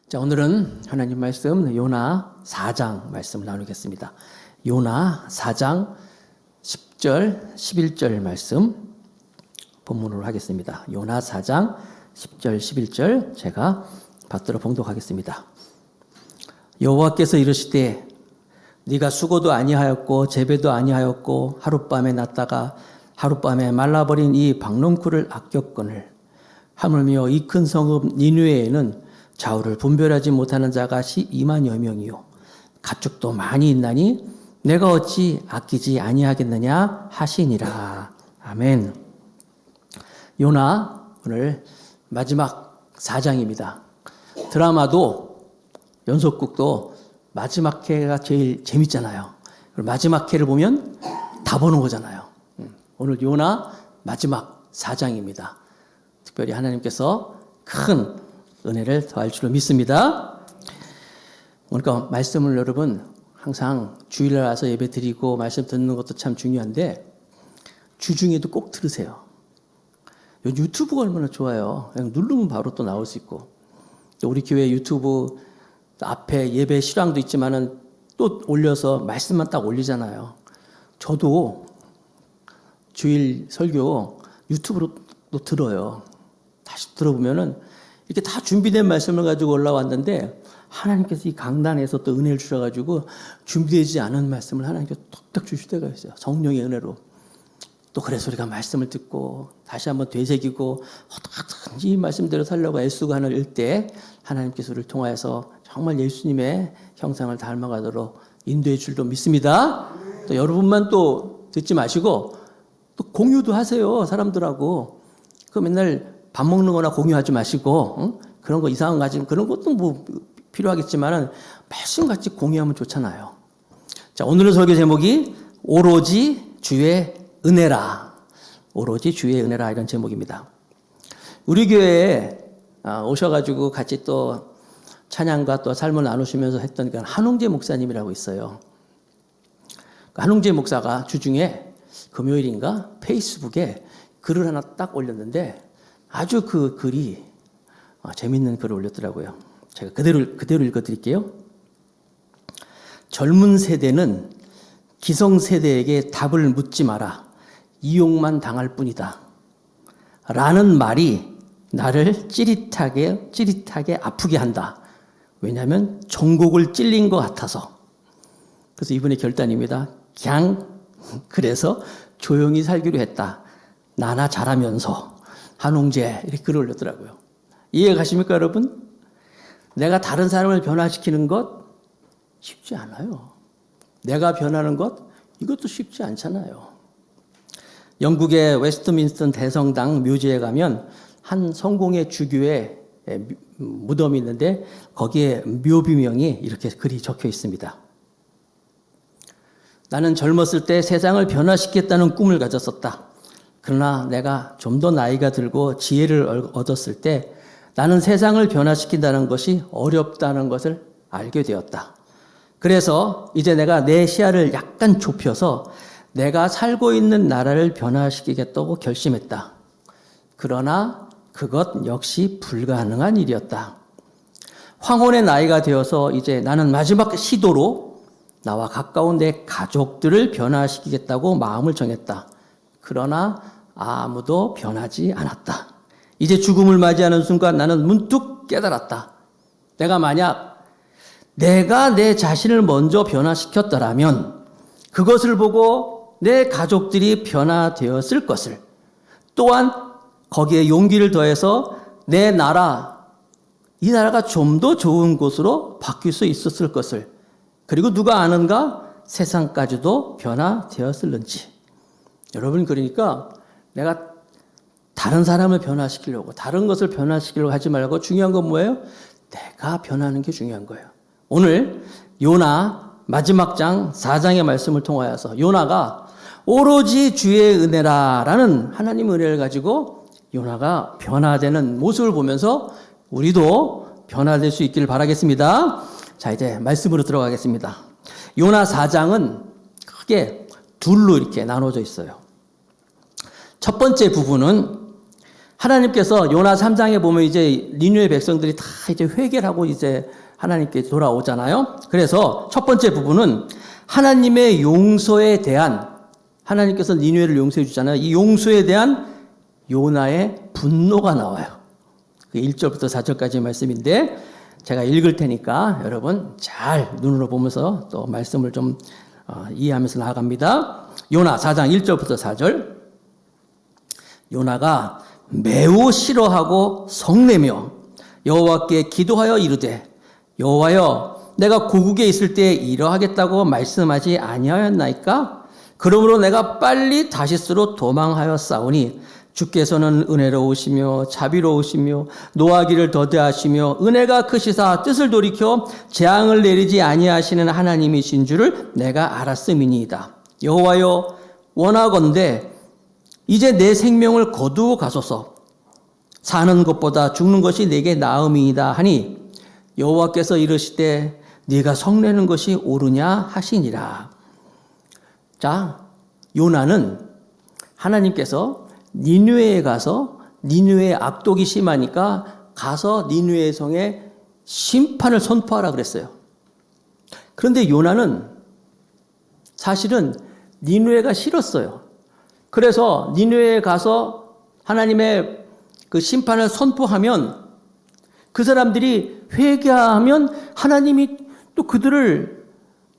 자, 오늘은 하나님 말씀 요나 4장 말씀을 나누겠습니다. 요나 4장 10절, 11절 말씀 본문으로 하겠습니다. 요나 4장 10절, 11절 제가 받들어 봉독하겠습니다. 여호와께서 이르시되 네가 수고도 아니하였고 재배도 아니하였고 하룻밤에 났다가 하룻밤에 말라버린 이 박농쿨을 아꼈거늘 하물며 이 큰 성읍 니느웨에는 좌우를 분별하지 못하는 자가 12만여 명이요 가축도 많이 있나니 내가 어찌 아끼지 아니하겠느냐 하시니라. 아멘. 요나 오늘 마지막 4장입니다. 드라마도 연속극도 마지막 회가 제일 재밌잖아요. 마지막 회를 보면 다 보는 거잖아요. 오늘 요나 마지막 4장입니다. 특별히 하나님께서 큰 은혜를 더할 줄로 믿습니다. 그러니까 말씀을 여러분 항상 주일날 와서 예배 드리고 말씀 듣는 것도 참 중요한데 주중에도 꼭 들으세요. 요즘 유튜브가 얼마나 좋아요. 그냥 누르면 바로 또 나올 수 있고 또 우리 교회 유튜브 앞에 예배 실황도 있지만은 또 올려서 말씀만 딱 올리잖아요. 저도 주일 설교 유튜브로 또 들어요. 다시 들어보면은 이렇게 다 준비된 말씀을 가지고 올라왔는데 하나님께서 이 강단에서 또 은혜를 주셔가지고 준비되지 않은 말씀을 하나님께서 톡딱 주실 때가 있어요. 성령의 은혜로. 또 그래서 우리가 말씀을 듣고 다시 한번 되새기고 어떻게든지 이 말씀대로 살려고 애쓰고 하는 일때 하나님께서 우리를 통하여서 정말 예수님의 형상을 닮아가도록 인도해 줄도 믿습니다. 또 여러분만 또 듣지 마시고 또 공유도 하세요. 사람들하고. 그 맨날 밥 먹는 거나 공유하지 마시고 그런 거 이상한 거 가지고 그런 것도 뭐 필요하겠지만은 말씀같이 공유하면 좋잖아요. 자, 오늘의 설교 제목이 오로지 주의 은혜라. 오로지 주의 은혜라 이런 제목입니다. 우리 교회에 오셔가지고 같이 또 찬양과 또 삶을 나누시면서 했던 한홍재 목사님이라고 있어요. 한홍재 목사가 주중에 금요일인가 페이스북에 글을 하나 딱 올렸는데 아주 그 글이 재밌는 글을 올렸더라고요. 제가 그대로 읽어드릴게요. 젊은 세대는 기성세대에게 답을 묻지 마라. 이용만 당할 뿐이다. 라는 말이 나를 찌릿하게 아프게 한다. 왜냐하면 전곡을 찔린 것 같아서. 그래서 이분의 결단입니다. 그래서 조용히 살기로 했다. 나나 잘하면서. 한홍재 이렇게 글을 올렸더라고요. 이해 가십니까 여러분? 내가 다른 사람을 변화시키는 것 쉽지 않아요. 내가 변하는 것 이것도 쉽지 않잖아요. 영국의 웨스트민스터 대성당 묘지에 가면 한 성공의 주교의 무덤이 있는데 거기에 묘비명이 이렇게 글이 적혀 있습니다. 나는 젊었을 때 세상을 변화시키겠다는 꿈을 가졌었다. 그러나 내가 좀 더 나이가 들고 지혜를 얻었을 때 나는 세상을 변화시킨다는 것이 어렵다는 것을 알게 되었다. 그래서 이제 내가 내 시야를 약간 좁혀서 내가 살고 있는 나라를 변화시키겠다고 결심했다. 그러나 그것 역시 불가능한 일이었다. 황혼의 나이가 되어서 이제 나는 마지막 시도로 나와 가까운 내 가족들을 변화시키겠다고 마음을 정했다. 그러나 아무도 변하지 않았다. 이제 죽음을 맞이하는 순간 나는 문득 깨달았다. 내가 만약 내가 내 자신을 먼저 변화시켰더라면 그것을 보고 내 가족들이 변화되었을 것을, 또한 거기에 용기를 더해서 내 나라, 이 나라가 좀 더 좋은 곳으로 바뀔 수 있었을 것을, 그리고 누가 아는가 세상까지도 변화되었을는지. 여러분, 그러니까 내가 다른 사람을 변화시키려고, 다른 것을 변화시키려고 하지 말고 중요한 건 뭐예요? 내가 변하는 게 중요한 거예요. 오늘 요나 마지막 장 4장의 말씀을 통하여서 요나가 오로지 주의 은혜라라는 하나님의 은혜를 가지고 요나가 변화되는 모습을 보면서 우리도 변화될 수 있기를 바라겠습니다. 자, 이제 말씀으로 들어가겠습니다. 요나 4장은 크게 둘로 이렇게 나눠져 있어요. 첫 번째 부분은 하나님께서 요나 3장에 보면 이제 니느웨 백성들이 다 이제 회개를 하고 이제 하나님께 돌아오잖아요. 그래서 첫 번째 부분은 하나님의 용서에 대한, 하나님께서 니느웨를 용서해 주잖아요. 이 용서에 대한 요나의 분노가 나와요. 1절부터 4절까지의 말씀인데 제가 읽을 테니까 여러분 잘 눈으로 보면서 또 말씀을 좀 이해하면서 나아갑니다. 요나 4장 1절부터 4절. 요나가 매우 싫어하고 성내며 여호와께 기도하여 이르되 여호와여 내가 고국에 있을 때 이러하겠다고 말씀하지 아니하였나이까? 그러므로 내가 빨리 다시스로 도망하였사오니 주께서는 은혜로우시며 자비로우시며 노하기를 더디하시며 은혜가 크시사 뜻을 돌이켜 재앙을 내리지 아니하시는 하나님이신 줄을 내가 알았음이니이다. 여호와여 원하건대 이제 내 생명을 거두어 가소서. 사는 것보다 죽는 것이 내게 나음이이다 하니 여호와께서 이르시되 네가 성내는 것이 옳으냐 하시니라. 자, 요나는 하나님께서 니느웨에 가서 니느웨의 악독이 심하니까 가서 니느웨 성에 심판을 선포하라 그랬어요. 그런데 요나는 사실은 니느웨가 싫었어요. 그래서 니느웨에 가서 하나님의 그 심판을 선포하면 그 사람들이 회개하면 하나님이 또 그들을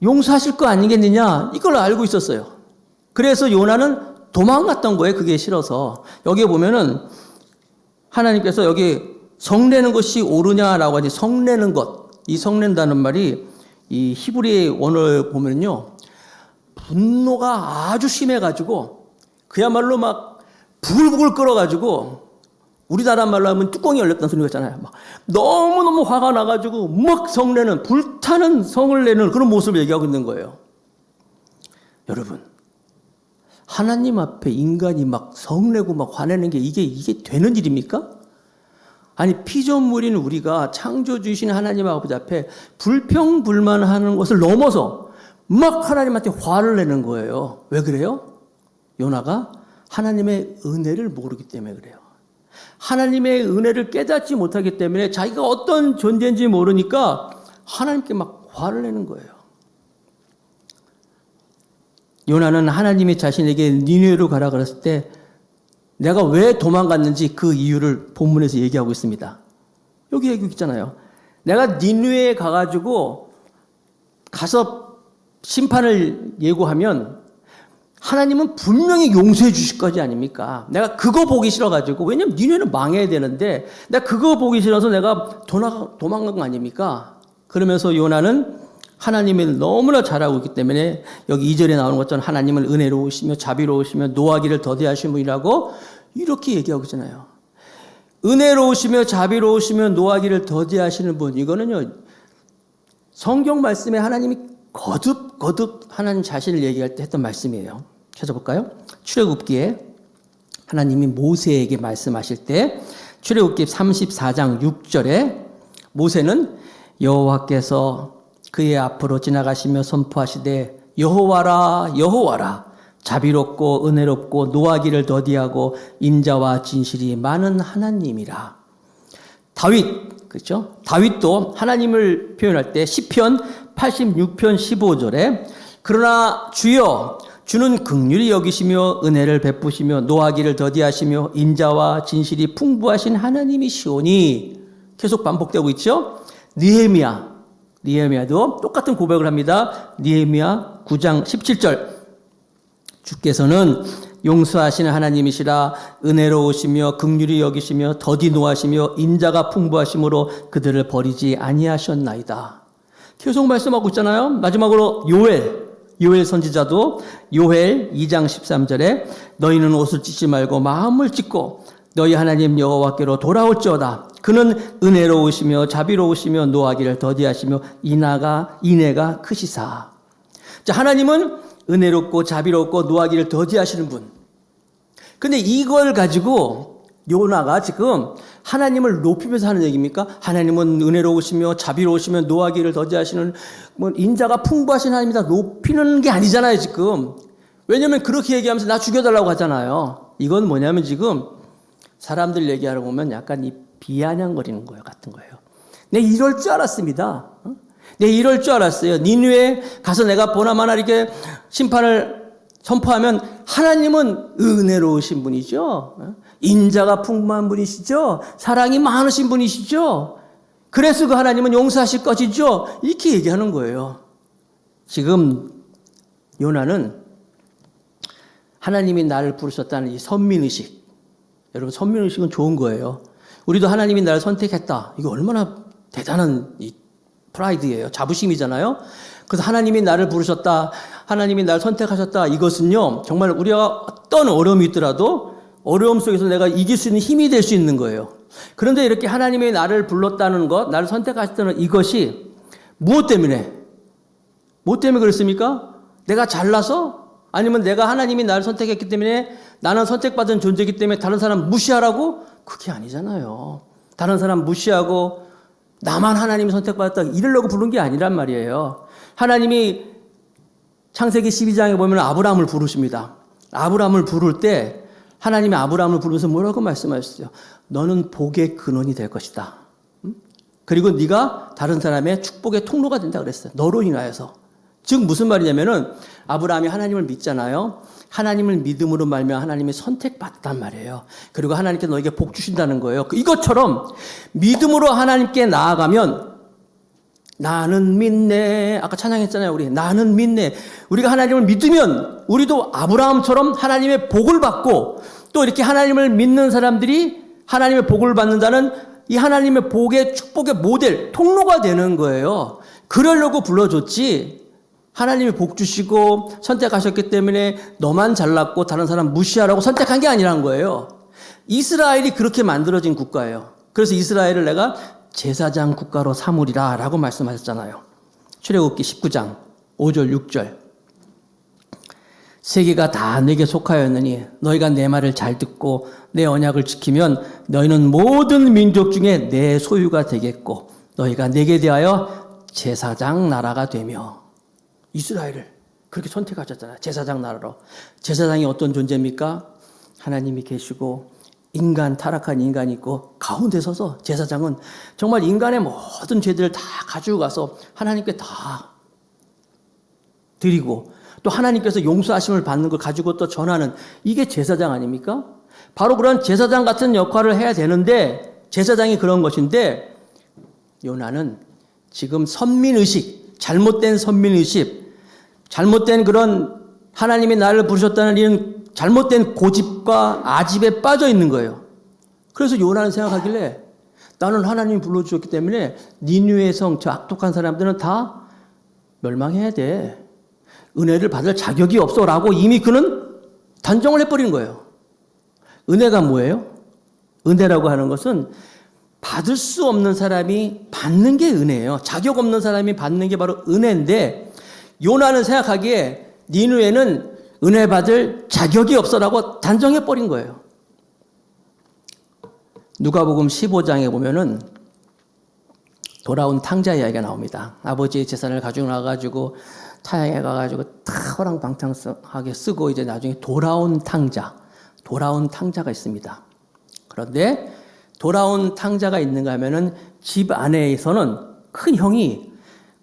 용서하실 거 아니겠느냐 이걸 알고 있었어요. 그래서 요나는 도망갔던 거예요. 그게 싫어서. 여기에 보면은 하나님께서 여기 성내는 것이 옳으냐라고 하지 성내는 것. 이 성낸다는 말이 이 히브리 원어를 보면요. 분노가 아주 심해가지고 그야말로 막 부글부글 끓어가지고 우리나라 말로 하면 뚜껑이 열렸다는 소리가 있잖아요. 막 너무너무 화가 나가지고 막 성내는 불타는 성을 내는 그런 모습을 얘기하고 있는 거예요. 여러분. 하나님 앞에 인간이 막 성내고 막 화내는 게 이게 되는 일입니까? 아니, 피조물인 우리가 창조주이신 하나님 아버지 앞에 불평불만하는 것을 넘어서 막 하나님한테 화를 내는 거예요. 왜 그래요? 요나가 하나님의 은혜를 모르기 때문에 그래요. 하나님의 은혜를 깨닫지 못하기 때문에 자기가 어떤 존재인지 모르니까 하나님께 막 화를 내는 거예요. 요나는 하나님이 자신에게 니느웨로 가라 그랬을 때 내가 왜 도망갔는지 그 이유를 본문에서 얘기하고 있습니다. 여기 얘기 있잖아요. 내가 니느웨에 가가지고 가서 심판을 예고하면 하나님은 분명히 용서해 주실 거지 아닙니까? 내가 그거 보기 싫어가지고, 왜냐면 니느웨는 망해야 되는데 내가 그거 보기 싫어서 내가 도망간 거 아닙니까? 그러면서 요나는 하나님을 너무나 잘 알고 있기 때문에 여기 2절에 나오는 것처럼 하나님은 은혜로우시며 자비로우시며 노하기를 더디하신 분이라고 이렇게 얘기하고 있잖아요. 은혜로우시며 자비로우시며 노하기를 더디하시는 분, 이거는요 성경 말씀에 하나님이 거듭 하나님 자신을 얘기할 때 했던 말씀이에요. 찾아볼까요? 출애굽기에 하나님이 모세에게 말씀하실 때 출애굽기 34장 6절에 모세는 여호와께서 그의 앞으로 지나가시며 선포하시되 여호와라 여호와라 자비롭고 은혜롭고 노하기를 더디하고 인자와 진실이 많은 하나님이라. 다윗, 그렇죠? 다윗도 하나님을 표현할 때 시편 86편 15절에 그러나 주여 주는 긍휼히 여기시며 은혜를 베푸시며 노하기를 더디하시며 인자와 진실이 풍부하신 하나님이시오니 계속 반복되고 있죠? 느헤미야도 똑같은 고백을 합니다. 느헤미야 9장 17절. 주께서는 용서하시는 하나님이시라 은혜로우시며 긍휼히 여기시며 더디 노하시며 인자가 풍부하심으로 그들을 버리지 아니하셨나이다. 계속 말씀하고 있잖아요. 마지막으로 요엘 선지자도 요엘 2장 13절에 너희는 옷을 찢지 말고 마음을 찢고 너희 하나님 여호와께로 돌아올지어다. 그는 은혜로우시며 자비로우시며 노하기를 더디하시며 인애가 크시사. 자, 하나님은 은혜롭고 자비롭고 노하기를 더디하시는 분. 근데 이걸 가지고 요나가 지금 하나님을 높이면서 하는 얘기입니까? 하나님은 은혜로우시며 자비로우시며 노하기를 더디하시는 인자가 풍부하신 하나님이다. 높이는 게 아니잖아요, 지금. 왜냐면 그렇게 얘기하면서 나 죽여달라고 하잖아요. 이건 뭐냐면 지금 사람들 얘기하러 보면 약간 이 비아냥거리는 거예요, 같은 거예요. 내 이럴 줄 알았습니다. 내 이럴 줄 알았어요. 니느웨 가서 내가 보나마나 이렇게 심판을 선포하면 하나님은 은혜로우신 분이죠. 인자가 풍부한 분이시죠. 사랑이 많으신 분이시죠. 그래서 그 하나님은 용서하실 것이죠. 이렇게 얘기하는 거예요. 지금 요나는 하나님이 나를 부르셨다는 이 선민의식. 여러분, 선민의식은 좋은 거예요. 우리도 하나님이 나를 선택했다. 이거 얼마나 대단한 이 프라이드예요. 자부심이잖아요. 그래서 하나님이 나를 부르셨다. 하나님이 나를 선택하셨다. 이것은요, 정말 우리가 어떤 어려움이 있더라도 어려움 속에서 내가 이길 수 있는 힘이 될 수 있는 거예요. 그런데 이렇게 하나님이 나를 불렀다는 것, 나를 선택하셨다는 이것이 무엇 때문에? 뭐 때문에 그랬습니까? 내가 잘나서? 아니면 내가 하나님이 나를 선택했기 때문에 나는 선택받은 존재이기 때문에 다른 사람 무시하라고? 그게 아니잖아요. 다른 사람 무시하고 나만 하나님이 선택받았다 이러려고 부른 게 아니란 말이에요. 하나님이 창세기 12장에 보면 아브라함을 부르십니다. 아브라함을 부를 때 하나님이 아브라함을 부르면서 뭐라고 말씀하셨어요? 너는 복의 근원이 될 것이다. 그리고 네가 다른 사람의 축복의 통로가 된다 그랬어요. 너로 인하여서. 즉 무슨 말이냐면은 아브라함이 하나님을 믿잖아요. 하나님을 믿음으로 말미암아 하나님이 선택받단 말이에요. 그리고 하나님께 너에게 복 주신다는 거예요. 이것처럼 믿음으로 하나님께 나아가면 나는 믿네. 아까 찬양했잖아요. 우리 나는 믿네. 우리가 하나님을 믿으면 우리도 아브라함처럼 하나님의 복을 받고 또 이렇게 하나님을 믿는 사람들이 하나님의 복을 받는다는 이 하나님의 복의 축복의 모델, 통로가 되는 거예요. 그러려고 불러줬지. 하나님이 복 주시고 선택하셨기 때문에 너만 잘났고 다른 사람 무시하라고 선택한 게 아니란 거예요. 이스라엘이 그렇게 만들어진 국가예요. 그래서 이스라엘을 내가 제사장 국가로 삼으리라 라고 말씀하셨잖아요. 출애굽기 19장 5절 6절. 세계가 다 내게 속하였느니 너희가 내 말을 잘 듣고 내 언약을 지키면 너희는 모든 민족 중에 내 소유가 되겠고 너희가 내게 대하여 제사장 나라가 되며. 이스라엘을 그렇게 선택하셨잖아요. 제사장 나라로. 제사장이 어떤 존재입니까? 하나님이 계시고 인간, 타락한 인간이 있고 가운데 서서 제사장은 정말 인간의 모든 죄들을 다 가지고 가서 하나님께 다 드리고 또 하나님께서 용서하심을 받는 걸 가지고 또 전하는 이게 제사장 아닙니까? 바로 그런 제사장 같은 역할을 해야 되는데 제사장이 그런 것인데 요나는 지금 선민의식, 잘못된 선민의식, 잘못된 그런 하나님이 나를 부르셨다는 이런 잘못된 고집과 아집에 빠져 있는 거예요. 그래서 요나는 생각하길래 나는 하나님이 불러주셨기 때문에 니느웨 성 저 악독한 사람들은 다 멸망해야 돼. 은혜를 받을 자격이 없어라고 이미 그는 단정을 해버린 거예요. 은혜가 뭐예요? 은혜라고 하는 것은 받을 수 없는 사람이 받는 게 은혜예요. 자격 없는 사람이 받는 게 바로 은혜인데 요나는 생각하기에 니느웨는 은혜 받을 자격이 없어라고 단정해버린 거예요. 누가복음 15장에 보면은 돌아온 탕자 이야기가 나옵니다. 아버지의 재산을 가지고 나가가지고 타향에 가가지고 다 허랑방탕하게 쓰고 이제 나중에 돌아온 탕자가 있습니다. 그런데 돌아온 탕자가 있는가 하면은 집 안에서는 큰 형이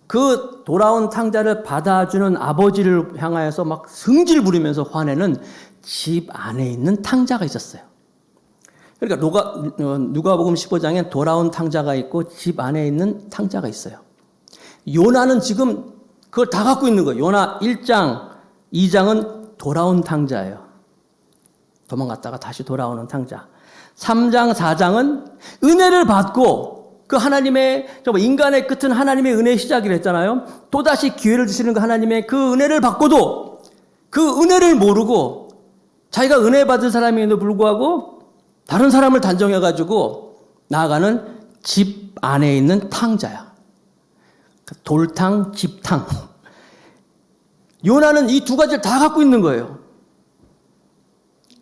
그 돌아온 탕자를 받아주는 아버지를 향하여서 막 성질 부리면서 화내는 집 안에 있는 탕자가 있었어요. 그러니까 누가복음 15장에 돌아온 탕자가 있고 집 안에 있는 탕자가 있어요. 요나는 지금 그걸 다 갖고 있는 거예요. 요나 1장, 2장은 돌아온 탕자예요. 도망갔다가 다시 돌아오는 탕자. 3장, 4장은 은혜를 받고 그 하나님의 인간의 끝은 하나님의 은혜의 시작이라 했잖아요. 또다시 기회를 주시는 그 하나님의 그 은혜를 받고도 그 은혜를 모르고 자기가 은혜 받은 사람임에도 불구하고 다른 사람을 단정해가지고 나아가는 집 안에 있는 탕자야. 돌탕, 집탕. 요나는 이 두 가지를 다 갖고 있는 거예요.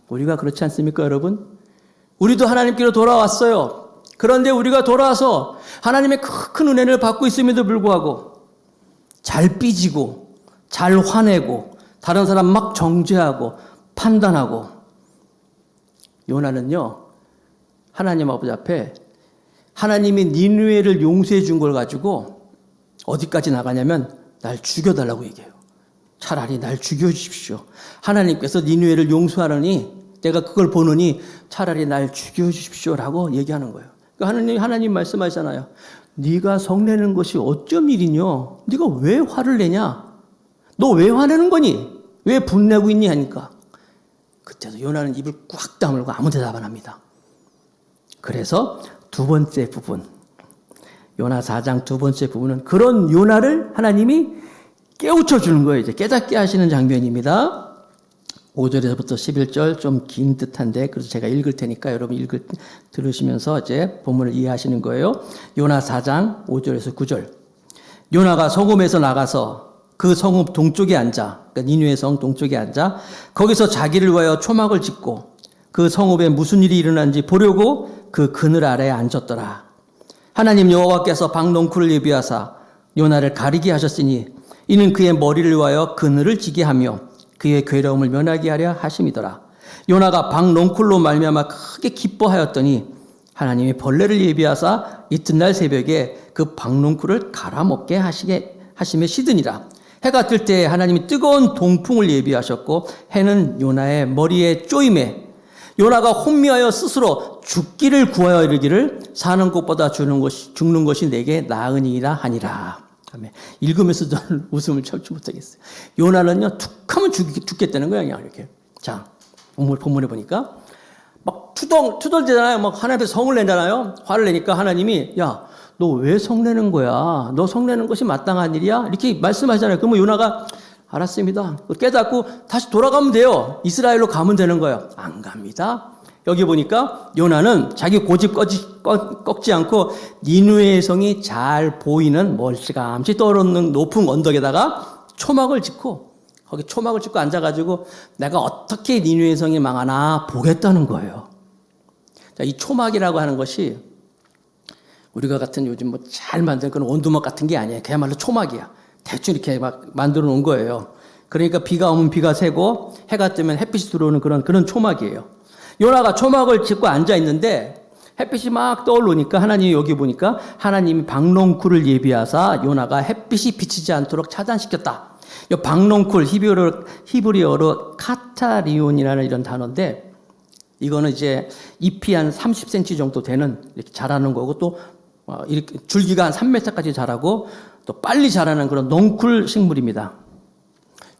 우리가 그렇지 않습니까, 여러분? 우리도 하나님께로 돌아왔어요. 그런데 우리가 돌아와서 하나님의 큰 은혜를 받고 있음에도 불구하고 잘 삐지고 잘 화내고 다른 사람 막 정죄하고 판단하고 요나는요 하나님 아버지 앞에 하나님이 니느웨를 용서해 준 걸 가지고 어디까지 나가냐면 날 죽여달라고 얘기해요. 차라리 날 죽여주십시오. 하나님께서 니느웨를 용서하느니 내가 그걸 보느니 차라리 날 죽여주십시오라고 얘기하는 거예요. 그러니까 하나님 말씀하시잖아요. 네가 성내는 것이 어쩜 일이뇨? 네가 왜 화를 내냐? 너 왜 화내는 거니? 왜 분내고 있니? 하니까 그때도 요나는 입을 꽉 다물고 아무 대답 안 합니다. 그래서 두 번째 부분, 요나 4장 두 번째 부분은 그런 요나를 하나님이 깨우쳐 주는 거예요. 이제 깨닫게 하시는 장면입니다. 5절에서부터 11절 좀 긴 듯한데 그래서 제가 읽을 테니까 여러분 들으시면서 이제 본문을 이해하시는 거예요. 요나 4장 5절에서 9절. 요나가 성읍에서 나가서 그 성읍 동쪽에 앉아, 그러니까 니느웨 성 동쪽에 앉아 거기서 자기를 위하여 초막을 짓고 그 성읍에 무슨 일이 일어난지 보려고 그 그늘 아래에 앉았더라. 하나님 여호와께서 박농쿨을 예비하사 요나를 가리게 하셨으니 이는 그의 머리를 위하여 그늘을 지게 하며 그의 괴로움을 면하게 하려 하심이더라. 요나가 박농쿨로 말미암아 크게 기뻐하였더니 하나님이 벌레를 예비하사 이튿날 새벽에 그 박농쿨을 갈아먹게 하심에 시드니라. 해가 뜰 때 하나님이 뜨거운 동풍을 예비하셨고 해는 요나의 머리에 쪼임에 요나가 혼미하여 스스로 죽기를 구하여 이르기를 사는 것보다 죽는 것이 내게 나으니라 하니라. 읽으면서 저는 웃음을 참지 못하겠어요. 요나는요, 툭 하면 죽겠다는 거야, 그냥 이렇게. 자, 본문에 보니까 막 투덜대잖아요. 막 하나님 앞에 성을 내잖아요. 화를 내니까 하나님이 야, 너 왜 성내는 거야? 너 성내는 것이 마땅한 일이야? 이렇게 말씀하잖아요. 그러면 요나가 알았습니다. 깨닫고 다시 돌아가면 돼요. 이스라엘로 가면 되는 거예요. 안 갑니다. 여기 보니까 요나는 자기 고집 꺾지 않고 니느웨 성이 잘 보이는 멀찌감치 떠오르는 높은 언덕에다가 초막을 짓고 거기 초막을 짓고 앉아가지고 내가 어떻게 니느웨 성이 망하나 보겠다는 거예요. 자, 이 초막이라고 하는 것이 우리가 같은 요즘 뭐 잘 만든 그런 원두막 같은 게 아니에요. 그야말로 초막이야. 대충 이렇게 막 만들어 놓은 거예요. 그러니까 비가 오면 비가 새고 해가 뜨면 햇빛이 들어오는 그런 초막이에요. 요나가 초막을 짓고 앉아 있는데 햇빛이 막 떠오르니까 하나님이 여기 보니까 하나님이 박농쿨을 예비하사 요나가 햇빛이 비치지 않도록 차단시켰다. 이 박농쿨 히브리어로 카타리온이라는 이런 단어인데 이거는 이제 잎이 한 30cm 정도 되는 이렇게 자라는 거고 또 이렇게 줄기가 한 3m까지 자라고 또 빨리 자라는 그런 농쿨 식물입니다.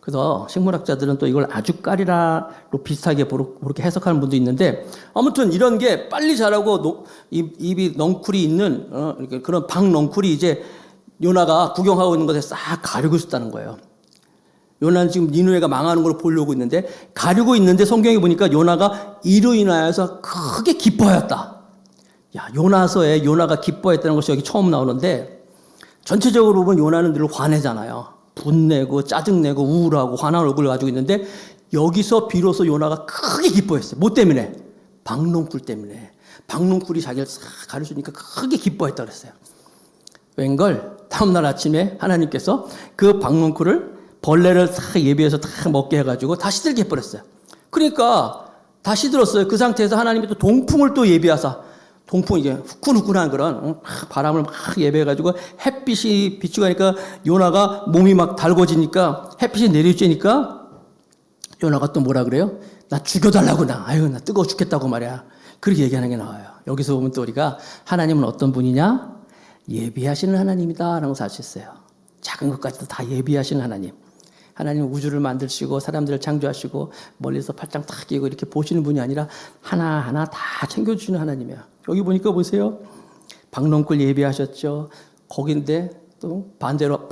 그래서 식물학자들은 또 이걸 아주까리라로 비슷하게 그렇게 해석하는 분도 있는데 아무튼 이런 게 빨리 자라고 잎이 넝쿨이 있는 그런 박넝쿨이 이제 요나가 구경하고 있는 것에 싹 가리고 있었다는 거예요. 요나는 지금 니느웨가 망하는 걸 보려고 있는데 가리고 있는데 성경에 보니까 요나가 이로 인하여서 크게 기뻐하였다. 야, 요나서에 요나가 기뻐했다는 것이 여기 처음 나오는데 전체적으로 보면 요나는 늘 화내잖아요. 분내고 짜증내고 우울하고 화난 얼굴을 가지고 있는데 여기서 비로소 요나가 크게 기뻐했어요. 뭐 때문에? 박농쿨 때문에. 박농쿨이 자기를 싹 가려주니까 크게 기뻐했다 그랬어요. 웬걸 다음날 아침에 하나님께서 그 박농쿨을 벌레를 싹 예비해서 다 먹게 해가지고 다 시들게 해버렸어요. 그러니까 다 시들었어요. 그 상태에서 하나님이 또 동풍을 또 예비하사 동풍 이제 후끈후끈한 그런 바람을 막 예배해가지고 햇빛이 비추고 하니까 요나가 몸이 막 달궈지니까 햇빛이 내리쬐니까 요나가 또 뭐라 그래요? 나 죽여달라고 나 뜨거워 죽겠다고 말이야. 그렇게 얘기하는 게 나와요. 여기서 보면 또 우리가 하나님은 어떤 분이냐? 예비하시는 하나님이다 라는 것을 알 수 있어요. 작은 것까지도 다 예비하시는 하나님. 하나님은 우주를 만드시고 사람들을 창조하시고 멀리서 팔짱 탁 끼고 이렇게 보시는 분이 아니라 하나하나 다 챙겨주시는 하나님이야. 여기 보니까 보세요. 박농쿨 예비하셨죠. 거긴데 또 반대로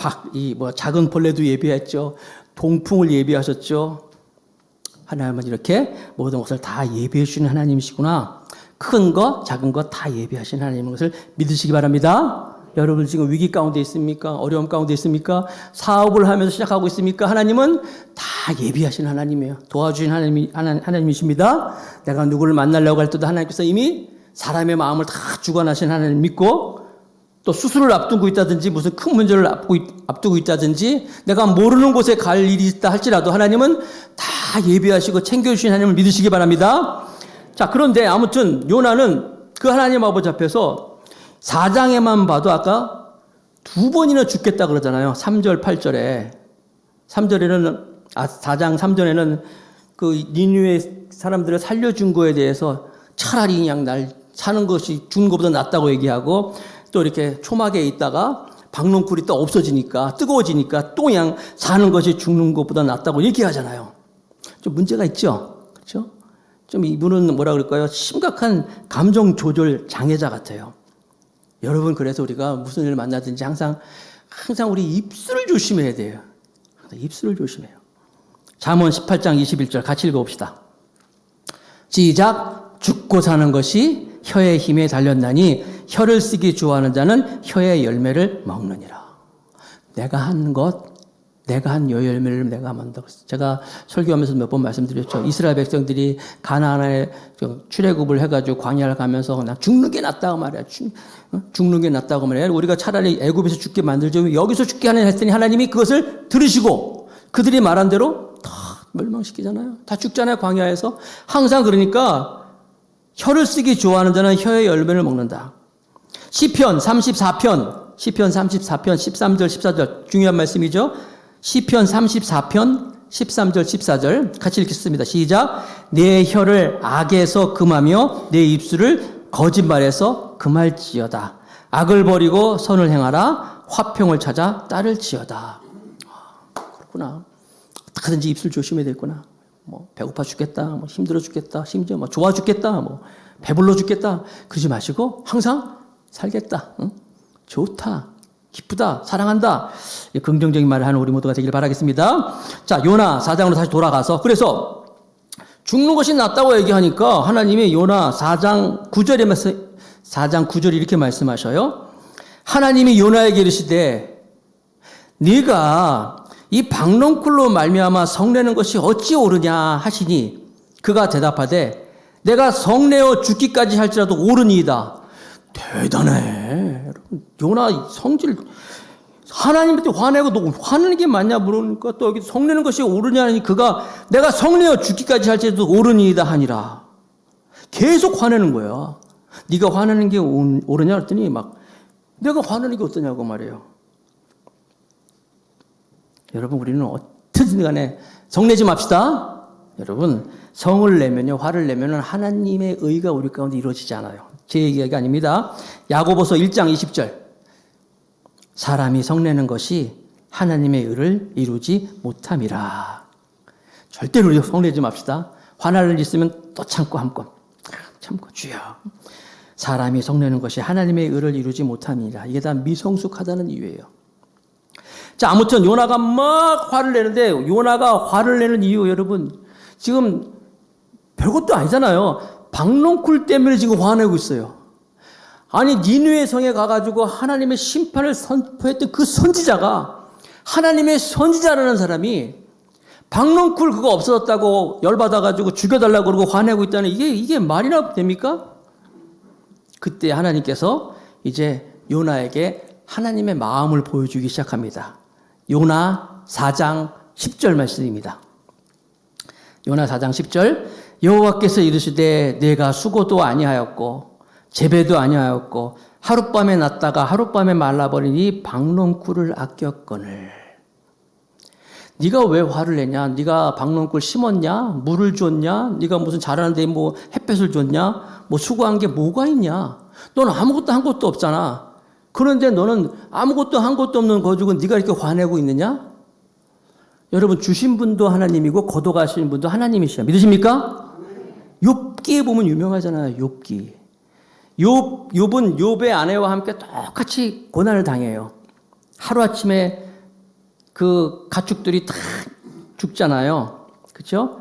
작은 벌레도 예비했죠. 동풍을 예비하셨죠. 하나님은 이렇게 모든 것을 다 예비해 주시는 하나님이시구나. 큰 거, 작은 거 다 예비하시는 하나님인 것을 믿으시기 바랍니다. 여러분 지금 위기 가운데 있습니까? 어려움 가운데 있습니까? 사업을 하면서 시작하고 있습니까? 하나님은 다 예비하신 하나님이에요. 도와주신 하나님이십니다. 내가 누구를 만나려고 할 때도 하나님께서 이미 사람의 마음을 다 주관하신 하나님 믿고 또 수술을 앞두고 있다든지 무슨 큰 문제를 앞두고 있다든지 내가 모르는 곳에 갈 일이 있다 할지라도 하나님은 다 예비하시고 챙겨주신 하나님을 믿으시기 바랍니다. 자, 그런데 아무튼 요나는 그 하나님 아버지 앞에서 4장에만 봐도 아까 2번이나 죽겠다 그러잖아요. 3절, 8절에. 4장 3절에는 그 니느웨 사람들을 살려준 거에 대해서 차라리 그냥 날 사는 것이 죽는 것보다 낫다고 얘기하고, 또 이렇게 초막에 있다가 박농쿨이 또 없어지니까, 뜨거워지니까 또 그냥 사는 것이 죽는 것보다 낫다고 얘기하잖아요. 좀 문제가 있죠? 그렇죠? 좀 이분은 뭐라 그럴까요? 심각한 감정 조절 장애자 같아요. 여러분, 그래서 우리가 무슨 일을 만나든지 항상 우리 입술을 조심해야 돼요. 입술을 조심해요. 잠언 18장 21절 같이 읽어봅시다. 시작. 죽고 사는 것이 혀의 힘에 달렸나니 혀를 쓰기 좋아하는 자는 혀의 열매를 먹느니라. 내가 한 여 열매를 내가 만든다고. 제가 설교하면서 몇 번 말씀드렸죠. 이스라엘 백성들이 가나안에 출애굽을 해가지고 광야를 가면서 그냥 죽는 게 낫다고 말이야. 죽는 게 낫다고 말이야. 우리가 차라리 애굽에서 죽게 만들죠. 여기서 죽게 하는 했더니 하나님이 그것을 들으시고 그들이 말한 대로 다 멸망시키잖아요. 다 죽잖아요. 광야에서. 항상 그러니까 혀를 쓰기 좋아하는 자는 혀의 열매를 먹는다. 시편 34편 13절 14절 중요한 말씀이죠. 시편 34편 13절 14절 같이 읽겠습니다. 시작. 내 혀를 악에서 금하며 내 입술을 거짓말에서 금할지어다. 악을 버리고 선을 행하라. 화평을 찾아 따를지어다. 그렇구나. 어떻게든지 입술 조심해야 되겠구나. 뭐 배고파 죽겠다, 뭐 힘들어 죽겠다, 심지어 뭐 좋아 죽겠다, 뭐 배불러 죽겠다 그러지 마시고 항상 살겠다, 응? 좋다, 기쁘다, 사랑한다, 긍정적인 말을 하는 우리 모두가 되길 바라겠습니다. 자, 요나 4장으로 다시 돌아가서, 그래서 죽는 것이 낫다고 얘기하니까 하나님이 요나 4장 9절에 이렇게 말씀하셔요. 하나님이 요나에게 이르시되 네가 이 박농쿨로 말미암아 성내는 것이 어찌 옳으냐 하시니 그가 대답하되 내가 성내어 죽기까지 할지라도 옳으니이다. 대단해. 여러분, 요나 성질, 하나님한테 화내고 너 화내는 게 맞냐 물으니까 또 여기 성내는 것이 옳으냐 하니 그가 내가 성내어 죽기까지 할지라도 옳으니이다 하니라. 계속 화내는 거야. 네가 화내는 게 옳으냐 했더니 막 내가 화내는 게 어떠냐고 말이에요. 여러분, 우리는 어떻든 간에 성내지 맙시다. 여러분, 성을 내면요, 화를 내면은 하나님의 의가 우리 가운데 이루어지지 않아요. 제 얘기가 아닙니다. 야고보서 1장 20절. 사람이 성내는 것이 하나님의 의를 이루지 못함이라. 절대로 우리 성내지 맙시다. 화날 일 있으면 또 참고 한번 참고 주여. 사람이 성내는 것이 하나님의 의를 이루지 못함이라. 이게 다 미성숙하다는 이유예요. 자, 아무튼 요나가 막 화를 내는데, 요나가 화를 내는 이유, 여러분, 지금 별것도 아니잖아요. 박농쿨 때문에 지금 화내고 있어요. 아니, 니느웨 성에 가가지고 하나님의 심판을 선포했던 그 선지자가, 하나님의 선지자라는 사람이 박농쿨 그거 없어졌다고 열받아가지고 죽여달라고 그러고 화내고 있다는 이게 말이나 됩니까? 그때 하나님께서 이제 요나에게 하나님의 마음을 보여주기 시작합니다. 요나 4장 10절 말씀입니다. 요나 4장 10절. 여호와께서 이르시되 내가 수고도 아니하였고 재배도 아니하였고 하룻밤에 났다가 하룻밤에 말라버리니 박농쿨을 아꼈거늘. 네가 왜 화를 내냐? 네가 박농쿨 심었냐? 물을 줬냐? 네가 무슨 잘하는데 뭐 햇볕을 줬냐? 뭐 수고한 게 뭐가 있냐? 너는 아무것도 한 것도 없잖아. 그런데 너는 아무것도 한 것도 없는 거 가지고 네가 이렇게 화내고 있느냐? 여러분, 주신 분도 하나님이고 거둬가시는 분도 하나님이시야. 믿으십니까? 욥기에 보면 유명하잖아요. 욥기. 욥은 욥의 아내와 함께 똑같이 고난을 당해요. 하루아침에 그 가축들이 다 죽잖아요. 그렇죠?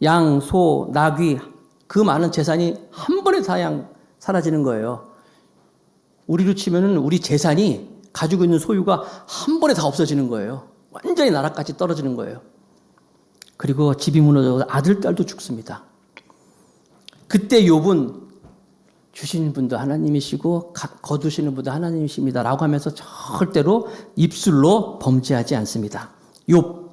양, 소, 나귀, 그 많은 재산이 한 번에 다 사라지는 거예요. 우리로 치면은 우리 재산이 가지고 있는 소유가 한 번에 다 없어지는 거예요. 완전히 나락까지 떨어지는 거예요. 그리고 집이 무너져서 아들, 딸도 죽습니다. 그때 욥은 주시는 분도 하나님이시고 거두시는 분도 하나님이십니다 라고 하면서 절대로 입술로 범죄하지 않습니다. 욥기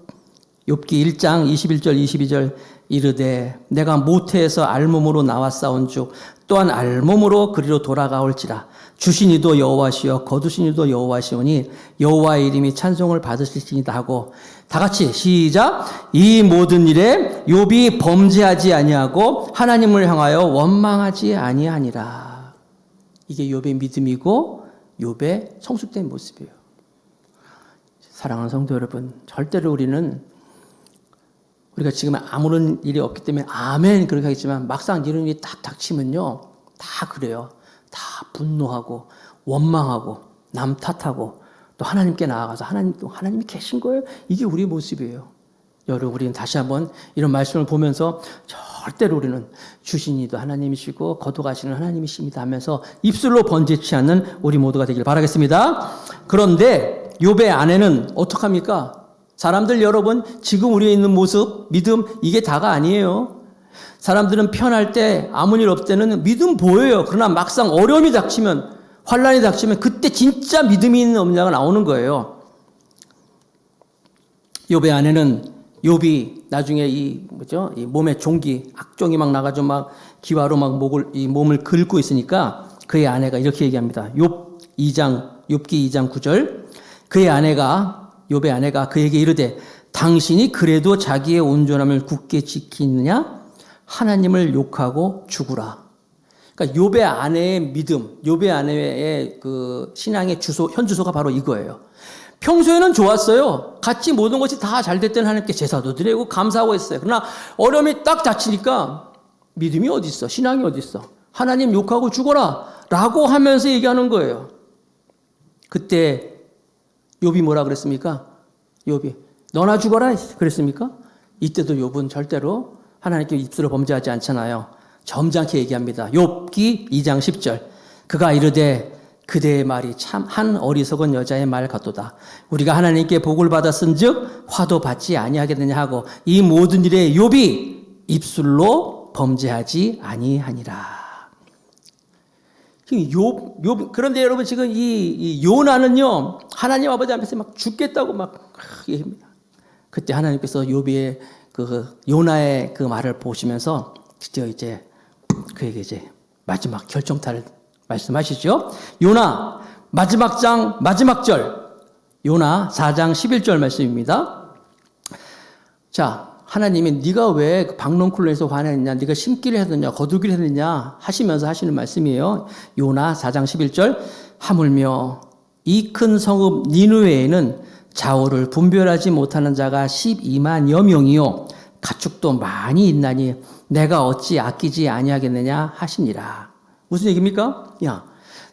1장 21절 22절 이르되 내가 모태에서 알몸으로 나와 싸운즉 또한 알몸으로 그리로 돌아가올지라. 주신 이도 여호와시여 거두신 이도 여호와시오니 여호와의 이름이 찬송을 받으실지니이다 하고, 다 같이 시작. 이 모든 일에 욥이 범죄하지 아니하고 하나님을 향하여 원망하지 아니하니라. 이게 욥의 믿음이고 욥의 성숙된 모습이에요. 사랑하는 성도 여러분, 절대로 우리가 지금 아무런 일이 없기 때문에 아멘 그렇게 하겠지만, 막상 이런 일이 딱 닥치면요, 다 그래요. 다 분노하고 원망하고 남 탓하고 또 하나님께 나아가서 하나님이 계신 거예요. 이게 우리의 모습이에요. 여러분, 우리는 다시 한번 이런 말씀을 보면서 절대로 우리는 주신 이도 하나님이시고 거둬가시는 하나님이십니다 하면서 입술로 번제치 않는 우리 모두가 되길 바라겠습니다. 그런데 욥의 아내는 어떡합니까? 사람들 여러분, 지금 우리에 있는 모습, 믿음, 이게 다가 아니에요. 사람들은 편할 때, 아무 일 없을 때는 믿음 보여요. 그러나 막상 어려움이 닥치면, 환란이 닥치면 그때 진짜 믿음이 있는 없냐가 나오는 거예요. 욥의 아내는 욥이 나중에 이 몸에 종기, 악종이 막 나가지고 막 기와로 막 몸을 긁고 있으니까 그의 아내가 이렇게 얘기합니다. 욥기 2장 9절. 욥의 아내가 그에게 이르되 당신이 그래도 자기의 온전함을 굳게 지키느냐? 하나님을 욕하고 죽으라. 그러니까 욥의 아내의 믿음, 욥의 아내의 그 신앙의 현 주소가 바로 이거예요. 평소에는 좋았어요. 같이 모든 것이 다 잘 됐던 하나님께 제사도 드리고 감사하고 했어요. 그러나 어려움이 딱 닥치니까 믿음이 어디 있어? 신앙이 어디 있어? 하나님 욕하고 죽어라 라고 하면서 얘기하는 거예요. 그때 욥이 뭐라 그랬습니까? 욥이 너나 죽어라 그랬습니까? 이때도 욥은 절대로 하나님께 입술을 범죄하지 않잖아요. 점잖게 얘기합니다. 욥기 2장 10절. 그가 이르되 그대의 말이 참 한 어리석은 여자의 말 같도다. 우리가 하나님께 복을 받았은즉 화도 받지 아니하겠느냐 하고 이 모든 일에 욥이 입술로 범죄하지 아니하니라. 그런데 여러분, 지금 이 요나는요, 하나님 아버지 앞에서 막 죽겠다고 막 얘기합니다. 그때 하나님께서 욥의 요나의 그 말을 보시면서 드디어 그에게 마지막 결정타를 말씀하시죠. 요나 마지막 장 마지막 절, 요나 4장 11절 말씀입니다. 자, 하나님이 네가 왜 박농쿨에서 화냈냐, 네가 심기를 했느냐 거두기를 했느냐 하시면서 하시는 말씀이에요. 요나 4장 11절. 하물며 이 큰 성읍 니느웨에는 좌우를 분별하지 못하는 자가 12만여 명이요 가축도 많이 있나니 내가 어찌 아끼지 아니하겠느냐 하시니라. 무슨 얘기입니까? 야,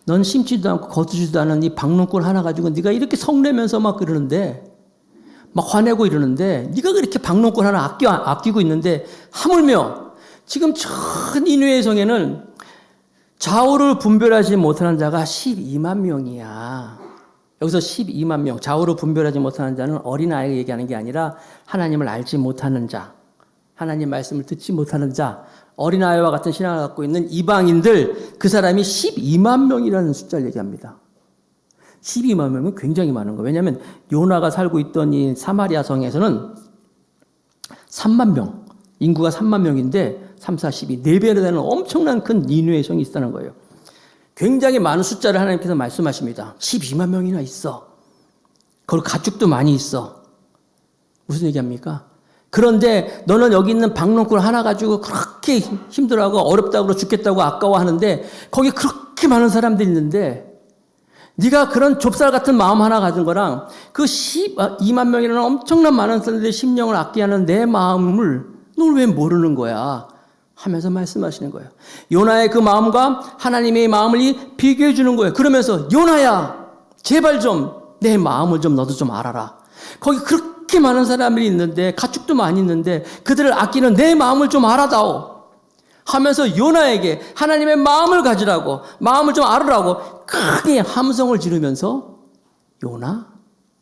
넌 심지도 않고 거두지도 않은 이 박농쿨 하나 가지고 네가 이렇게 성내면서 막 그러는데, 막 화내고 이러는데, 네가 그렇게 박농쿨 하나 아끼고 있는데, 하물며 지금 저 니느웨 성에는 좌우를 분별하지 못하는 자가 12만 명이야. 여기서 12만 명, 좌우를 분별하지 못하는 자는 어린아이가 얘기하는 게 아니라 하나님을 알지 못하는 자, 하나님 말씀을 듣지 못하는 자, 어린아이와 같은 신앙을 갖고 있는 이방인들, 그 사람이 12만 명이라는 숫자를 얘기합니다. 12만 명은 굉장히 많은 거예요. 왜냐하면 요나가 살고 있던 이 사마리아 성에서는 3만 명, 인구가 3만 명인데 3, 4, 12, 4배나 되는 엄청난 큰 니느웨 성이 있다는 거예요. 굉장히 많은 숫자를 하나님께서 말씀하십니다. 12만 명이나 있어. 거기 가축도 많이 있어. 무슨 얘기합니까? 그런데 너는 여기 있는 박농쿨 하나 가지고 그렇게 힘들어하고 어렵다고 죽겠다고 아까워하는데 거기 그렇게 많은 사람들이 있는데 네가 그런 좁쌀 같은 마음 하나 가진 거랑 그 12만 명이라는 엄청난 많은 사람들의 심령을 아끼하는 내 마음을 넌 왜 모르는 거야? 하면서 말씀하시는 거예요. 요나의 그 마음과 하나님의 마음을 비교해 주는 거예요. 그러면서 요나야, 제발 좀 내 마음을 좀 너도 좀 알아라. 거기 그렇게 많은 사람들이 있는데, 가축도 많이 있는데 그들을 아끼는 내 마음을 좀 알아다오 하면서 요나에게 하나님의 마음을 가지라고, 마음을 좀 알으라고 크게 함성을 지르면서 요나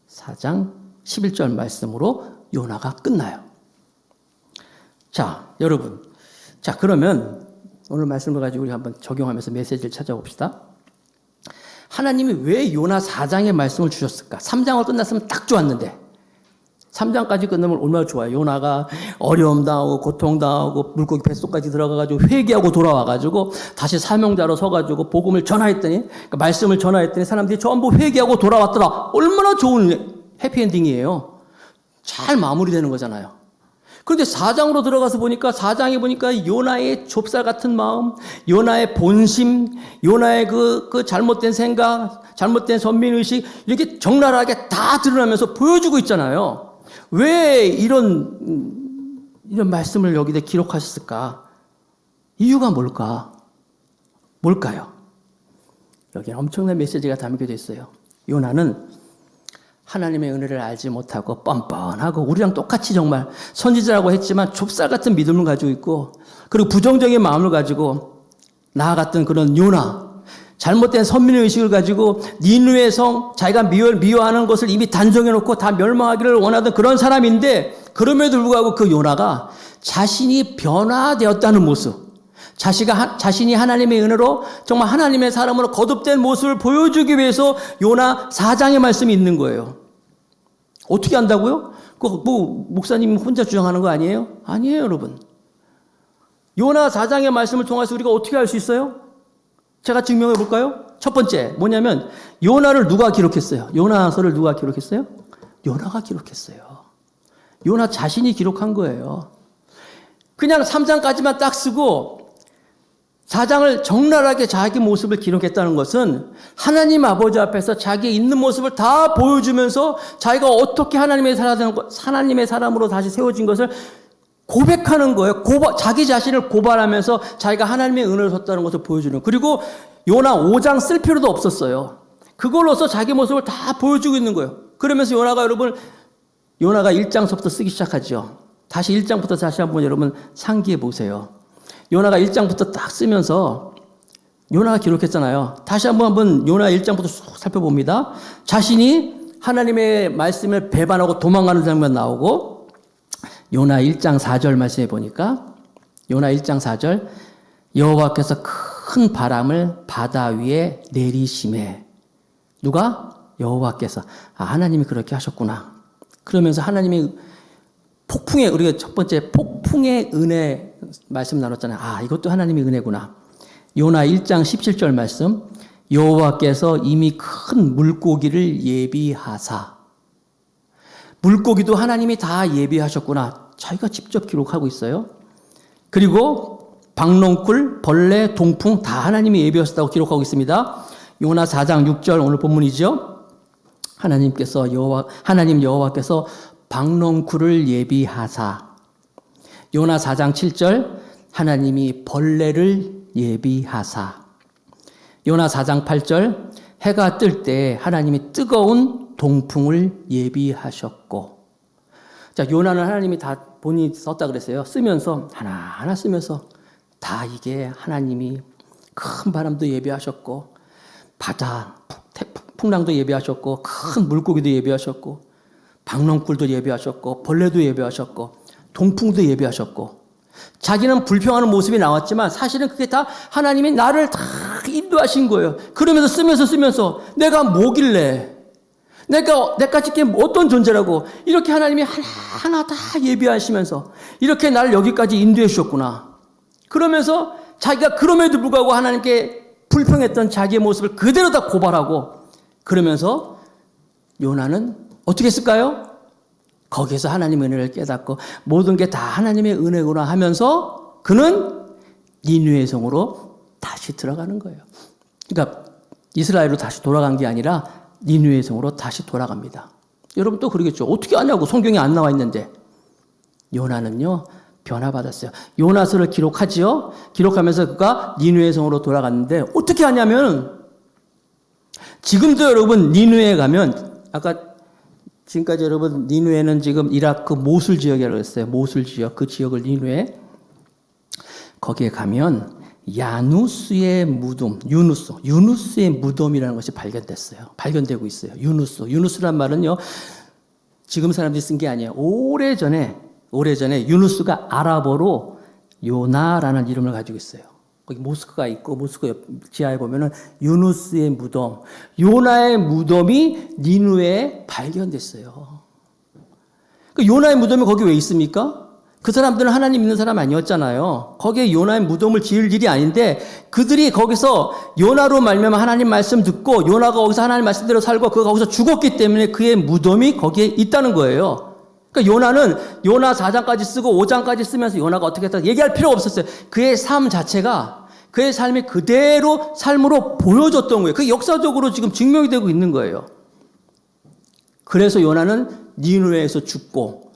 4장 11절 말씀으로 요나가 끝나요. 자, 여러분. 자, 그러면 오늘 말씀을 가지고 우리 한번 적용하면서 메시지를 찾아봅시다. 하나님이 왜 요나 4장의 말씀을 주셨을까? 3장을 끝났으면 딱 좋았는데 3장까지 끝나면 얼마나 좋아요. 요나가 어려움 당하고 고통 당하고 물고기 뱃속까지 들어가가지고 회개하고 돌아와가지고 다시 사명자로 서가지고 복음을 전하했더니, 그러니까 말씀을 전하했더니 사람들이 전부 회개하고 돌아왔더라. 얼마나 좋은 해피엔딩이에요. 잘 마무리되는 거잖아요. 그런데 4장으로 들어가서 보니까 4장에 보니까 요나의 좁쌀 같은 마음, 요나의 본심, 요나의 그 잘못된 생각, 잘못된 선민의식 이렇게 적나라하게 다 드러나면서 보여주고 있잖아요. 왜 이런 말씀을 여기다 기록하셨을까? 이유가 뭘까요? 여기는 엄청난 메시지가 담겨져 있어요. 요나는 하나님의 은혜를 알지 못하고 뻔뻔하고 우리랑 똑같이 정말 선지자라고 했지만 좁쌀 같은 믿음을 가지고 있고, 그리고 부정적인 마음을 가지고 나아갔던 그런 요나, 잘못된 선민의 의식을 가지고 니느웨 성, 자기가 미워하는 것을 이미 단정해 놓고 다 멸망하기를 원하던 그런 사람인데, 그럼에도 불구하고 그 요나가 자신이 변화되었다는 모습, 자신이 하나님의 은혜로 정말 하나님의 사람으로 거듭된 모습을 보여주기 위해서 요나 4장의 말씀이 있는 거예요. 어떻게 한다고요? 목사님 혼자 주장하는 거 아니에요? 아니에요, 여러분. 요나 4장의 말씀을 통해서 우리가 어떻게 알 수 있어요? 제가 증명해 볼까요? 첫 번째, 뭐냐면, 요나를 누가 기록했어요? 요나서를 누가 기록했어요? 요나가 기록했어요. 요나 자신이 기록한 거예요. 그냥 3장까지만 딱 쓰고 4장을 적나라하게 자기 모습을 기록했다는 것은 하나님 아버지 앞에서 자기의 있는 모습을 다 보여주면서 자기가 어떻게 하나님의 사람으로 다시 세워진 것을 고백하는 거예요. 자기 자신을 고발하면서 자기가 하나님의 은혜를 줬다는 것을 보여주는 거예요. 그리고 요나 5장 쓸 필요도 없었어요. 그걸로서 자기 모습을 다 보여주고 있는 거예요. 그러면서 요나가 1장서부터 쓰기 시작하죠. 다시 1장부터 다시 한번 여러분 상기해 보세요. 요나가 1장부터 딱 쓰면서 요나가 기록했잖아요. 다시 한번 요나 1장부터 쭉 살펴봅니다. 자신이 하나님의 말씀을 배반하고 도망가는 장면 나오고, 요나 1장 4절 말씀해 보니까 요나 1장 4절, 여호와께서 큰 바람을 바다 위에 내리심에, 누가? 여호와께서. 하나님이 그렇게 하셨구나. 그러면서 하나님의 우리가 첫 번째 폭풍의 은혜 말씀 나눴잖아요. 이것도 하나님의 은혜구나. 요나 1장 17절 말씀, 여호와께서 이미 큰 물고기를 예비하사. 물고기도 하나님이 다 예비하셨구나. 자기가 직접 기록하고 있어요. 그리고 박농쿨, 벌레, 동풍 다 하나님이 예비하셨다고 기록하고 있습니다. 요나 4장 6절 오늘 본문이죠. 하나님 여호와께서 박농쿨을 예비하사. 요나 4장 7절, 하나님이 벌레를 예비하사. 요나 4장 8절, 해가 뜰 때 하나님이 뜨거운 동풍을 예비하셨고. 자, 요나는 하나님이 다 본인이 썼다 그랬어요. 쓰면서 하나하나 쓰면서 다 이게 하나님이 큰 바람도 예비하셨고, 바다 풍랑도 예비하셨고, 큰 물고기도 예비하셨고, 박농꿀도 예비하셨고, 벌레도 예비하셨고, 동풍도 예비하셨고. 자기는 불평하는 모습이 나왔지만 사실은 그게 다 하나님이 나를 다 인도하신 거예요. 그러면서 쓰면서 내가 뭐길래, 내가 지금 어떤 존재라고, 이렇게 하나님이 하나하나 다 예비하시면서 이렇게 나를 여기까지 인도해 주셨구나. 그러면서 자기가 그럼에도 불구하고 하나님께 불평했던 자기의 모습을 그대로 다 고발하고, 그러면서 요나는 어떻게 했을까요? 거기에서 하나님의 은혜를 깨닫고 모든 게 다 하나님의 은혜구나 하면서 그는 니느웨 성으로 다시 들어가는 거예요. 그러니까 이스라엘로 다시 돌아간 게 아니라 니느웨 성으로 다시 돌아갑니다. 여러분 또 그러겠죠. 어떻게 아냐고, 성경에 안 나와 있는데. 요나는요, 변화받았어요. 요나서를 기록하지요. 기록하면서 그가 니느웨 성으로 돌아갔는데 어떻게 하냐면, 지금도 여러분 니느웨에 가면, 지금까지 여러분 니느웨는 지금 이라크 모술 지역이라고 했어요. 모술 지역, 그 지역을 니느웨. 거기에 가면 야누스의 무덤, 유누스의 무덤이라는 것이 발견되고 있어요. 유누스란 말은요, 지금 사람들이 쓴 게 아니에요. 오래전에 유누스가 아랍어로 요나라는 이름을 가지고 있어요. 거기 모스크가 있고, 모스크 지하에 보면은 유누스의 무덤, 요나의 무덤이 니느웨에 발견됐어요. 그 요나의 무덤이 거기 왜 있습니까? 그 사람들은 하나님 믿는 사람 아니었잖아요. 거기에 요나의 무덤을 지을 일이 아닌데 그들이 거기서 요나로 말미암아 하나님 말씀 듣고 요나가 거기서 하나님 말씀대로 살고 그가 거기서 죽었기 때문에 그의 무덤이 거기에 있다는 거예요. 그러니까 요나는 요나 4장까지 쓰고 5장까지 쓰면서 요나가 어떻게 했다 얘기할 필요가 없었어요. 그의 삶 자체가 그의 삶이 그대로 삶으로 보여줬던 거예요. 그게 역사적으로 지금 증명이 되고 있는 거예요. 그래서 요나는 니느웨에서 죽고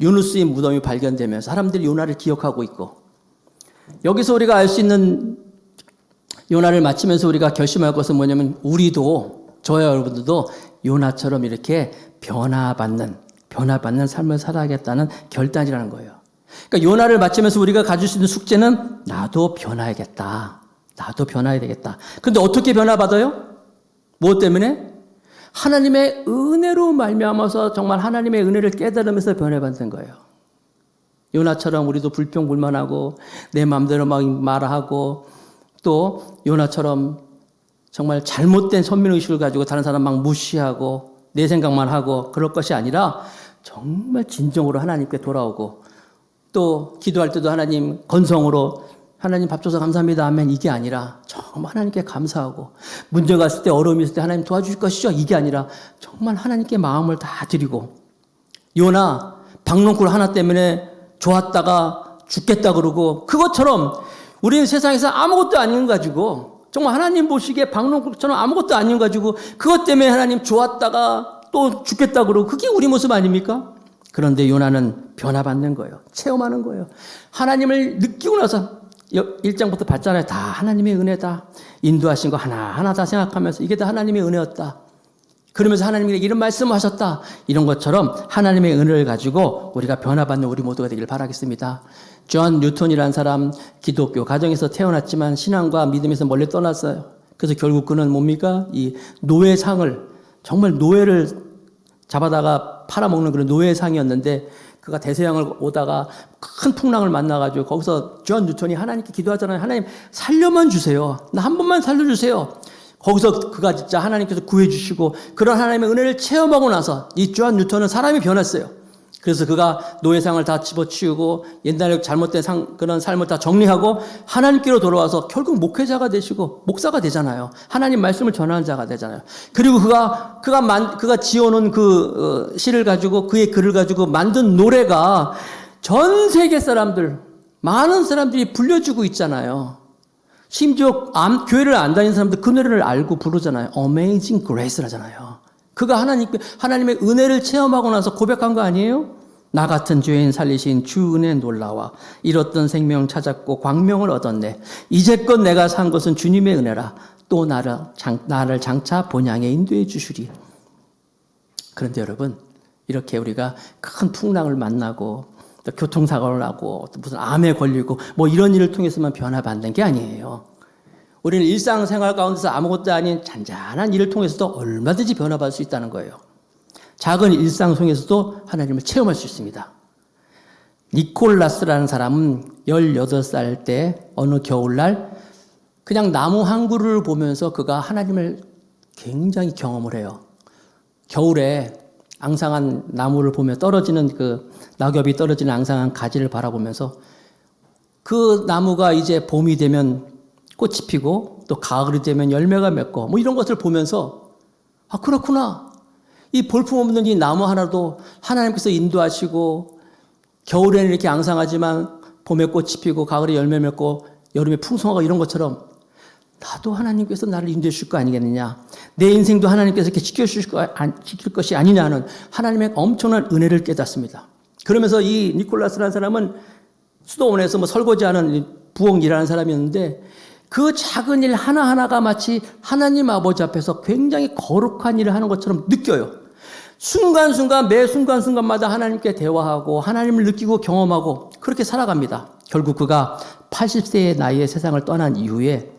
유누스의 무덤이 발견되면서 사람들이 요나를 기억하고 있고 여기서 우리가 알 수 있는 요나를 마치면서 우리가 결심할 것은 뭐냐면 우리도 저와 여러분들도 요나처럼 이렇게 변화받는 삶을 살아야겠다는 결단이라는 거예요. 그러니까 요나를 마치면서 우리가 가질 수 있는 숙제는 나도 변화해야겠다. 나도 변화해야 되겠다. 그런데 어떻게 변화받아요? 무엇 때문에? 하나님의 은혜로 말미암아서 정말 하나님의 은혜를 깨달으면서 변화받는 거예요. 요나처럼 우리도 불평불만하고 내 마음대로 막 말하고 또 요나처럼 정말 잘못된 선민의식을 가지고 다른 사람 막 무시하고 내 생각만 하고 그럴 것이 아니라 정말 진정으로 하나님께 돌아오고 또 기도할 때도 하나님 건성으로 하나님 밥 줘서 감사합니다 아멘 이게 아니라 정말 하나님께 감사하고 문제가 있을 때 어려움이 있을 때 하나님 도와주실 것이죠 이게 아니라 정말 하나님께 마음을 다 드리고 요나 박농쿨 하나 때문에 좋았다가 죽겠다 그러고 그것처럼 우리는 세상에서 아무것도 아닌 거 가지고 정말 하나님 보시기에 박농쿨처럼 아무것도 아닌 거 가지고 그것 때문에 하나님 좋았다가 또 죽겠다 그러고 그게 우리 모습 아닙니까? 그런데 요나는 변화받는 거예요. 체험하는 거예요. 하나님을 느끼고 나서 1장부터 봤잖아요. 다 하나님의 은혜다. 인도하신 거 하나하나 다 생각하면서 이게 다 하나님의 은혜였다. 그러면서 하나님에게 이런 말씀을 하셨다. 이런 것처럼 하나님의 은혜를 가지고 우리가 변화받는 우리 모두가 되길 바라겠습니다. 존 뉴턴이라는 사람 기독교 가정에서 태어났지만 신앙과 믿음에서 멀리 떠났어요. 그래서 결국 그는 뭡니까? 이 노예상을 정말 노예를 잡아다가 팔아먹는 그런 노예상이었는데 그가 대서양을 오다가 큰 풍랑을 만나가지고 거기서 존 뉴턴이 하나님께 기도하잖아요. 하나님 살려만 주세요. 나 한 번만 살려주세요. 거기서 그가 진짜 하나님께서 구해주시고 그런 하나님의 은혜를 체험하고 나서 이 존 뉴턴은 사람이 변했어요. 그래서 그가 노예상을 다 집어치우고 옛날에 잘못된 그런 삶을 다 정리하고 하나님께로 돌아와서 결국 목회자가 되시고 목사가 되잖아요. 하나님 말씀을 전하는 자가 되잖아요. 그리고 그가 지어놓은 그 시를 가지고 그의 글을 가지고 만든 노래가 전 세계 사람들 많은 사람들이 불려주고 있잖아요. 심지어 교회를 안 다니는 사람들 그 노래를 알고 부르잖아요. Amazing Grace라잖아요. 그가 하나님의 은혜를 체험하고 나서 고백한 거 아니에요? 나 같은 죄인 살리신 주 은혜 놀라와 잃었던 생명 찾았고 광명을 얻었네. 이제껏 내가 산 것은 주님의 은혜라. 또 나를 장차 본향에 인도해 주시리. 그런데 여러분 이렇게 우리가 큰 풍랑을 만나고 또 교통사고를 하고 또 무슨 암에 걸리고 뭐 이런 일을 통해서만 변화받는 게 아니에요. 우리는 일상생활 가운데서 아무것도 아닌 잔잔한 일을 통해서도 얼마든지 변화받을 수 있다는 거예요. 작은 일상 속에서도 하나님을 체험할 수 있습니다. 니콜라스라는 사람은 18살 때 어느 겨울날 그냥 나무 한 그루를 보면서 그가 하나님을 굉장히 경험을 해요. 겨울에 앙상한 나무를 보며 떨어지는 그 낙엽이 떨어지는 앙상한 가지를 바라보면서 그 나무가 이제 봄이 되면 꽃이 피고 또 가을이 되면 열매가 맺고 뭐 이런 것을 보면서 아 그렇구나. 이 볼품없는 이 나무 하나도 하나님께서 인도하시고 겨울에는 이렇게 앙상하지만 봄에 꽃이 피고 가을에 열매 맺고 여름에 풍성하고 이런 것처럼 나도 하나님께서 나를 인도해 주실 거 아니겠느냐. 내 인생도 하나님께서 이렇게 지킬 것이 아니냐는 하나님의 엄청난 은혜를 깨닫습니다. 그러면서 이 니콜라스라는 사람은 수도원에서 뭐 설거지하는 부엌 일하는 사람이었는데 그 작은 일 하나하나가 마치 하나님 아버지 앞에서 굉장히 거룩한 일을 하는 것처럼 느껴요. 순간순간 매 순간순간마다 하나님께 대화하고 하나님을 느끼고 경험하고 그렇게 살아갑니다. 결국 그가 80세의 나이에 세상을 떠난 이후에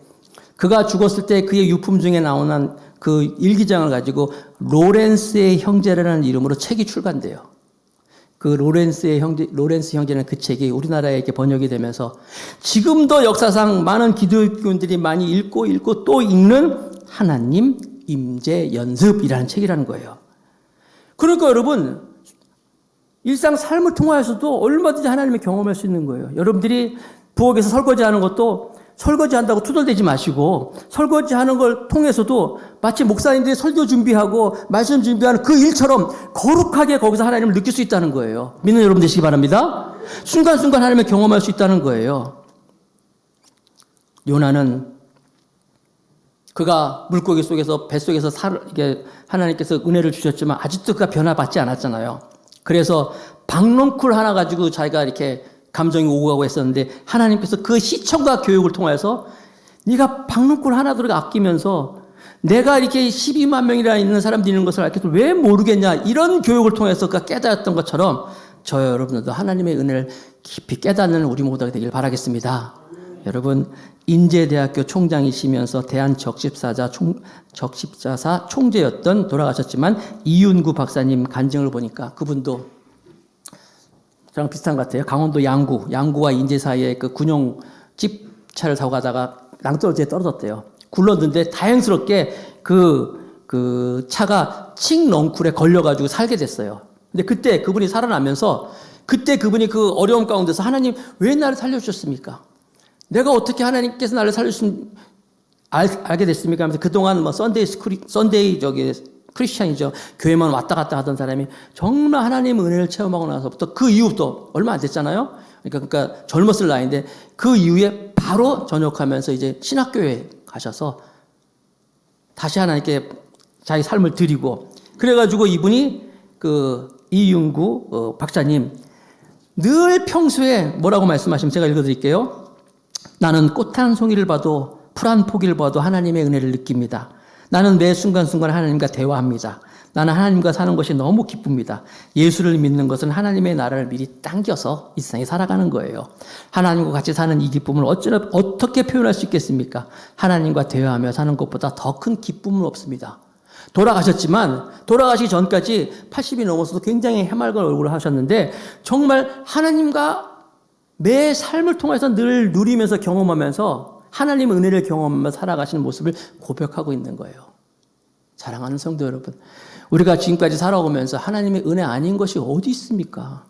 그가 죽었을 때 그의 유품 중에 나오는 그 일기장을 가지고 로렌스의 형제라는 이름으로 책이 출간돼요. 그 로렌스 형제는 그 책이 우리나라에 이렇게 번역이 되면서 지금도 역사상 많은 기독교인들이 많이 읽고 또 읽는 하나님 임재 연습이라는 책이라는 거예요. 그러니까 여러분 일상 삶을 통하여서도 얼마든지 하나님의 경험할 수 있는 거예요. 여러분들이 부엌에서 설거지하는 것도 설거지한다고 투덜대지 마시고 설거지하는 걸 통해서도 마치 목사님들이 설교 준비하고 말씀 준비하는 그 일처럼 거룩하게 거기서 하나님을 느낄 수 있다는 거예요. 믿는 여러분 되시기 바랍니다. 순간순간 하나님을 경험할 수 있다는 거예요. 요나는 그가 물고기 속에서 뱃속에서 이게 하나님께서 은혜를 주셨지만 아직도 그가 변화받지 않았잖아요. 그래서 박농쿨 하나 가지고 자기가 이렇게 감정이 오고 가고 했었는데 하나님께서 그 시청과 교육을 통해서 네가 박농쿨 하나 들어 아끼면서 내가 이렇게 12만 명이나 있는 사람들이 있는 것을 알겠어 왜 모르겠냐 이런 교육을 통해서 그가 깨달았던 것처럼 저 여러분들도 하나님의 은혜를 깊이 깨닫는 우리 모두가 되길 바라겠습니다. 여러분 인제대학교 총장이시면서 대한적십사사 총재였던 돌아가셨지만 이윤구 박사님 간증을 보니까 그분도 저랑 비슷한 것 같아요. 강원도 양구와 인제 사이에 그 군용 집차를 타고 가다가 낭떠러지에 떨어졌대요. 굴렀는데 다행스럽게 그 차가 칡넝쿨에 걸려가지고 살게 됐어요. 근데 그때 그분이 살아나면서 그때 그분이 그 어려움 가운데서 하나님 왜 나를 살려주셨습니까? 내가 어떻게 하나님께서 나를 알게 됐습니까? 하면서 그동안 뭐 썬데이 크리스찬이죠. 교회만 왔다 갔다 하던 사람이 정말 하나님의 은혜를 체험하고 나서부터 그 이후부터 얼마 안 됐잖아요. 그러니까 젊었을 나이인데 그 이후에 바로 전역하면서 이제 신학교에 가셔서 다시 하나님께 자기 삶을 드리고 그래가지고 이분이 그 이윤구 박사님 늘 평소에 뭐라고 말씀하시면 제가 읽어드릴게요. 나는 꽃 한 송이를 봐도 풀 한 포기를 봐도 하나님의 은혜를 느낍니다. 나는 매 순간순간 하나님과 대화합니다. 나는 하나님과 사는 것이 너무 기쁩니다. 예수를 믿는 것은 하나님의 나라를 미리 당겨서 이 세상에 살아가는 거예요. 하나님과 같이 사는 이 기쁨을 어떻게 표현할 수 있겠습니까? 하나님과 대화하며 사는 것보다 더 큰 기쁨은 없습니다. 돌아가셨지만 돌아가시기 전까지 80이 넘어서도 굉장히 해맑은 얼굴을 하셨는데 정말 하나님과 매 삶을 통해서 늘 누리면서 경험하면서 하나님의 은혜를 경험하면서 살아가시는 모습을 고백하고 있는 거예요. 사랑하는 성도 여러분, 우리가 지금까지 살아오면서 하나님의 은혜 아닌 것이 어디 있습니까?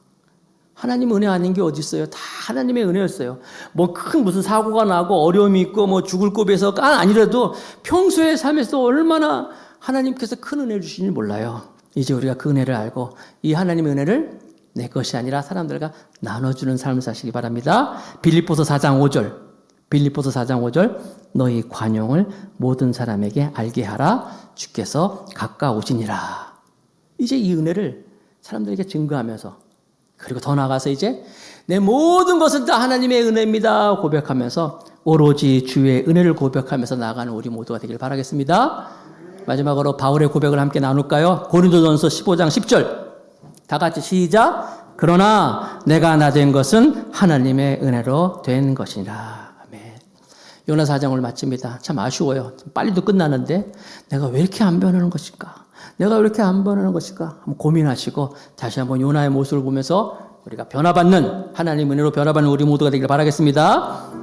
하나님의 은혜 아닌 게 어디 있어요? 다 하나님의 은혜였어요. 뭐 큰 무슨 사고가 나고 어려움이 있고 뭐 죽을 고비에서가 아니라도 평소의 삶에서 얼마나 하나님께서 큰 은혜를 주시는지 몰라요. 이제 우리가 그 은혜를 알고 이 하나님의 은혜를 내 것이 아니라 사람들과 나눠주는 삶을 사시기 바랍니다. 빌립보서 4장 5절 너희 관용을 모든 사람에게 알게 하라 주께서 가까우시니라. 이제 이 은혜를 사람들에게 증거하면서 그리고 더 나아가서 이제 내 모든 것은 다 하나님의 은혜입니다 고백하면서 오로지 주의 은혜를 고백하면서 나아가는 우리 모두가 되길 바라겠습니다. 마지막으로 바울의 고백을 함께 나눌까요? 고린도전서 15장 10절 다 같이 시작. 그러나 내가 나 된 것은 하나님의 은혜로 된 것이니라. 아멘. 요나 4장을 마칩니다. 참 아쉬워요. 빨리도 끝나는데 내가 왜 이렇게 안 변하는 것일까? 내가 왜 이렇게 안 변하는 것일까? 한번 고민하시고 다시 한번 요나의 모습을 보면서 우리가 변화받는 하나님 은혜로 변화받는 우리 모두가 되기를 바라겠습니다.